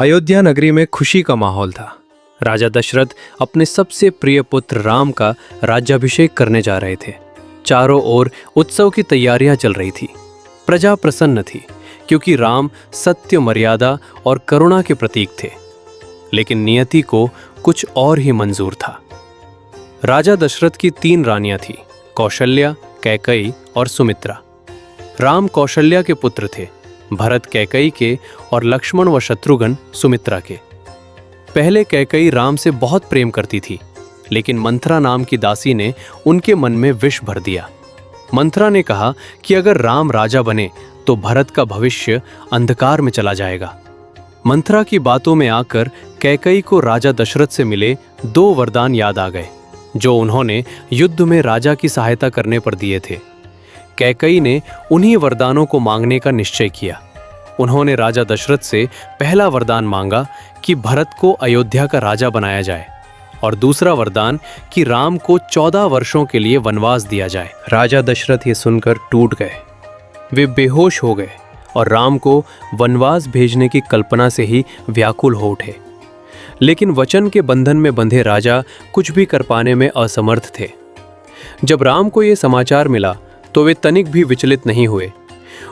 अयोध्या नगरी में खुशी का माहौल था। राजा दशरथ अपने सबसे प्रिय पुत्र राम का राज्याभिषेक करने जा रहे थे। चारों ओर उत्सव की तैयारियां चल रही थी। प्रजा प्रसन्न थी क्योंकि राम सत्य, मर्यादा और करुणा के प्रतीक थे। लेकिन नियति को कुछ और ही मंजूर था। राजा दशरथ की 3 रानियां थीं, कौशल्या, कैकई और सुमित्रा। राम कौशल्या के पुत्र थे, भरत कैकई के और लक्ष्मण व शत्रुघ्न सुमित्रा के। पहले कैकई राम से बहुत प्रेम करती थी, लेकिन मंथरा नाम की दासी ने उनके मन में विष भर दिया। मंथरा ने कहा कि अगर राम राजा बने तो भरत का भविष्य अंधकार में चला जाएगा। मंथरा की बातों में आकर कैकई को राजा दशरथ से मिले 2 वरदान याद आ गए, जो उन्होंने युद्ध में राजा की सहायता करने पर दिए थे। कैकई ने उन्हीं वरदानों को मांगने का निश्चय किया। उन्होंने राजा दशरथ से पहला वरदान मांगा कि भरत को अयोध्या का राजा बनाया जाए, और दूसरा वरदान कि राम को 14 वर्षों के लिए वनवास दिया जाए। राजा दशरथ ये सुनकर टूट गए। वे बेहोश हो गए और राम को वनवास भेजने की कल्पना से ही व्याकुल हो उठे। लेकिन वचन के बंधन में बंधे राजा कुछ भी कर पाने में असमर्थ थे। जब राम को यह समाचार मिला तो वे तनिक भी विचलित नहीं हुए।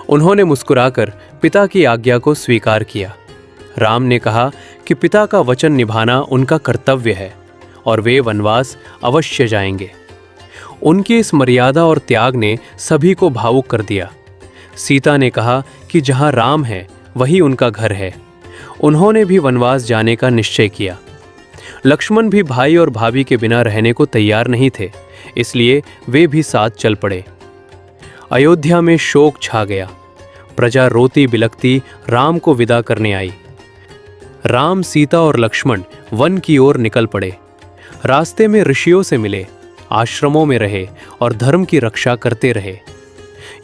उन्होंने मुस्कुराकर पिता की आज्ञा को स्वीकार किया। राम ने कहा कि पिता का वचन निभाना उनका कर्तव्य है और वे वनवास अवश्य जाएंगे। उनकी इस मर्यादा और त्याग ने सभी को भावुक कर दिया। सीता ने कहा कि जहां राम है वही उनका घर है। उन्होंने भी वनवास जाने का निश्चय किया। लक्ष्मण भी भाई और भाभी के बिना रहने को तैयार नहीं थे, इसलिए वे भी साथ चल पड़े। अयोध्या में शोक छा गया। प्रजा रोती बिलखती राम को विदा करने आई। राम, सीता और लक्ष्मण वन की ओर निकल पड़े। रास्ते में ऋषियों से मिले, आश्रमों में रहे और धर्म की रक्षा करते रहे।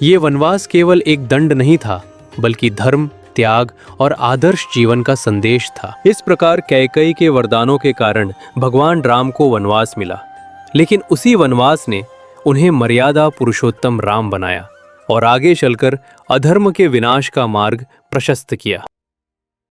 ये वनवास केवल एक दंड नहीं था, बल्कि धर्म, त्याग और आदर्श जीवन का संदेश था। इस प्रकार कैकई के वरदानों के कारण भगवान राम को वनवास मिला, लेकिन उसी वनवास ने उन्हें मर्यादा पुरुषोत्तम राम बनाया और आगे चलकर अधर्म के विनाश का मार्ग प्रशस्त किया।